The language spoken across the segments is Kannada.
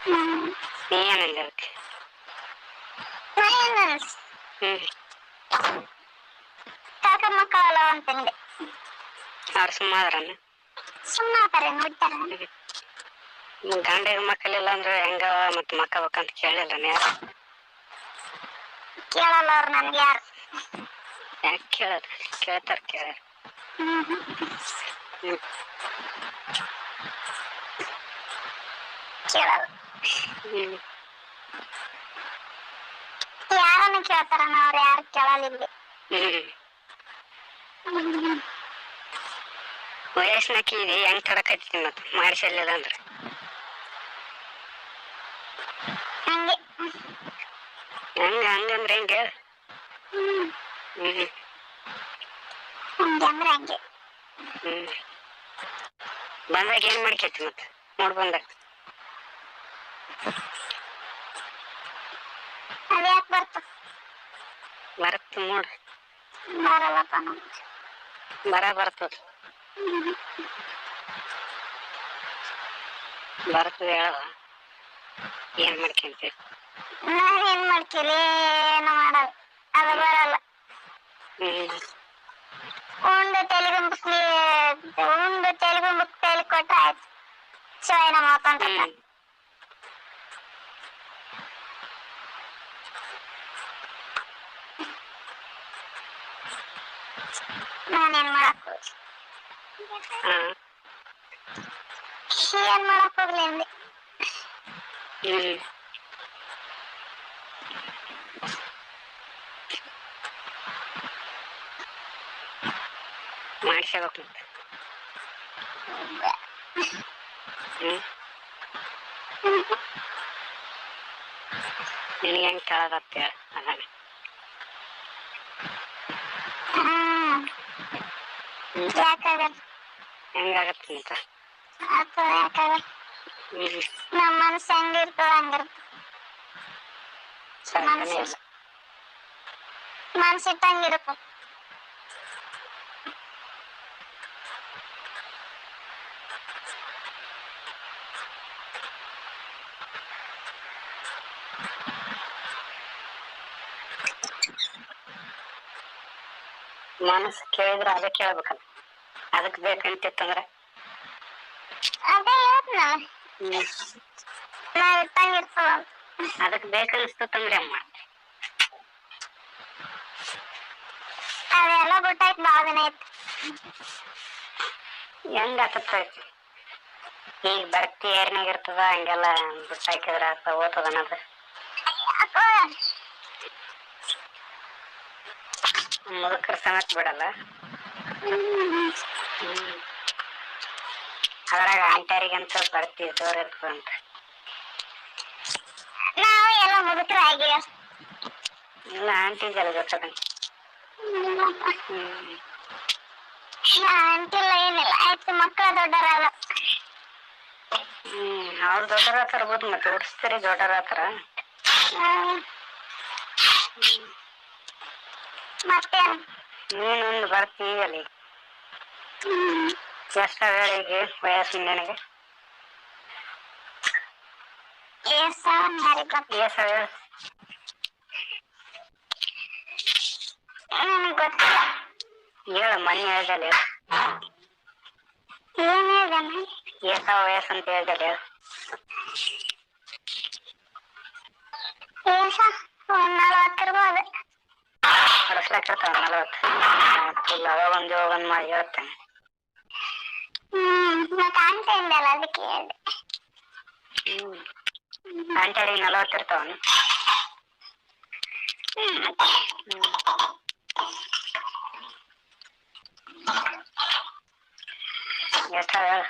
ನೀ ಏನಂದ ಅದಕ್ಕೆ? ಕಾಕ ಮಕ್ಕಳಲ್ಲ ಅಂತಂದೆ. ಅವ್ರು ಸುಮ್ಮಾದ್ರನ್ನ? ಸುಮ್ಮನೆ ನೋಡ್ತಾರ. ಗಂಡಿಗೆ ಮಕ್ಕಳಿಲ್ಲ ಅಂದ್ರೆ ಹೆಂಗ ಮತ್ ಮಕ್ಕ ಬೇಕಂತ ಕೇಳಿಲ್ಲ ಯಾರು? ಕೇಳಲ್ಲ ಅವ್ರು ನನ್ಗೆ ಯಾರು. ಯಾಕೆ ಕೇಳದ? ಕೇಳ್ತಾರ ಕೇಳ. ಕೇಳಲ್ಲ. ಯಾರನ್ನ ಕೇಳ್ತಾರ, ಅವ್ರು ಯಾರು ಕೇಳಲಿಲ್ಲ. ವಯಸ್ಸಿನಾಕಿ ಹೆಂಗ್ ತಡಕತ್ತೀನಿ ಮತ್ ಮಾಡಿಸಲಿಲ್ಲ ಅಂದ್ರೆ? ಹಂಗೆ ಹಂಗಂದ್ರೆ ಹೆಂಗೆ? ಹಂಗಂದ್ರೆ ಹಂಗೆ. ಬಂದಾಗ ಏನ್ ಮಾಡ್ಕೈತಿ ಮತ್ ನೋಡ್ ಬಂದಾಗ? ಅದ್ಯಾಕೆ ಬರ್ತ? ಬರತ್ ನೋಡ್. ಬರಲ್ಲಪ್ಪ. ಬರ್ತದ. ಬರ್ತದ ಹೇಳವ. ಏನ್ ಮಾಡ್ಕೊಂತೀವಿ? ನಾವೇನ್ ಮಾಡ್ತೀರಿ? ಏನು ಮಾಡಲ್ಲ. ಅದು ಬರಲ್ಲ. ಉಂಡು ತೆಲುಗು ಕೈಲಿ ಕೊಟ್ರೆ ಆಯ್ತು. ಶಿವಾಯ ನಮ್ಮ ಅಪ್ಪ. ನಾನೇನ್ ಮಾಡಕ್ ಹೋಗಿ? ಏನ್ ಮಾಡಕ್ ಹೋಗ್ಲಿ ಅಂದೆ. ಮಾಡ್ಸ್ಬೇಕು ಮತ್ತೆ. ನಿನಗೆ ಹೆಂಗ್ ಕೇಳದತ್ತ ಹೇಳ. ಯಾಕಾಗಲ್ಲ? ಹೆಂಗಾಗತ್ತೆ ಅಂತ? ಯಾಕಾಗಲ್ಲ? ನಮ್ಮ ಮನಸ್ಸು ಹೆಂಗಿರ್ತದ ಹಂಗಿರ್ತದ. ಮನಸ್ಸಿಟ್ಟಂಗಿರುತ್ತೆ. ಮನಸ್ಸು ಕೇಳಿದ್ರೆ ಅದೇ ಕೇಳ್ಬೇಕಲ್ಲ. ಅದಕ್ ಬೇಕಂತಿತ್ತಂದ್ರೆ ಅದೇ ಹೇಳ್ದ್ನಲ್ಲ, ನಾವ್ ಇಟ್ಟಂಗಿರ್ತದ. ಅದಕ್ ಬೇಕನ್ನಿಸ್ತಂದ್ರೆ ಅಮ್ಮ ಅದೆಲ್ಲ ಬಿಟ್ಟಾಯ್ತು ಭಾಳ ದಿನ ಆಯ್ತು. ಹೆಂಗ ಆತೈತಿ? ಈಗ ಬರ್ತಿ ಏರ್ನಾಗ ಇರ್ತದ, ಹಂಗೆಲ್ಲ ಬಿಟ್ಟಾಕಿದ್ರ ಓದ್ತದ ಅನ್ನೋದು. ಮುದುಕರ ಸಮೇತ ಬಿಡಲ್ಲ. ಅದ್ರಾಗ ಆಂಟ್ಯಾರಿಗಂತ ಬರ್ತಿ ಜೋರ್ ಇರ್ತದಂತ. ನಾವು ಎಲ್ಲ ಮುದುಕರು ಆಗಿವ. ಇಲ್ಲ ಆಂಟಿ ಜರ ಗೊತ್ತದ. ಆಂಟಿಲ್ಲ ಏನಿಲ್ಲ. ಆಯ್ತು ಮಕ್ಕಳ ದೊಡ್ಡರಾದ. ಅವ್ರು ದೊಡ್ಡರ ತರ್ಬೋದು ಮತ್ತೆ ಓಡಿಸ್ತಾರೆ ದೊಡ್ಡರ ಆತರ. ಮತ್ತೆ ನೀನೊಂದು ಬರ್ತೀಯಲ್ಲಿ ಎಷ್ಟ ವೇಳೆಗೆ ವಯಸ್ಸು ನಿನಗೆ? ಹೇಳ ಮನೆ ಹೇಳ್ದಲ್ಲ. ಏನ್ ಹೇಳ್ದಮ್ಮ? ವಯಸ್ಸು ಅಂತ ಹೇಳ್ದಲ್ಲ. ಒಂದ್ 40 ಇರ್ಬೋದು. ಹೊಡಸ್ಲಾಕಿರ್ತಾವ 40. ಒಂದ್ ಮಾಡಿ ಹೇಳ್ತೇನೆ. ಮತ್ತೆ ಆಂಟಿ ಅಂದಲ್ಲ ಅದಕ್ಕೆ ಹೇಳ್ದೆ. ಆಂಟಿಯರಿಗೆ 40 ಇರ್ತಾವನು? ಎಷ್ಟ ಹೇಳ?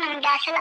ನಂಗೆ ಜಾಸ್ತಿಲ್ಲ.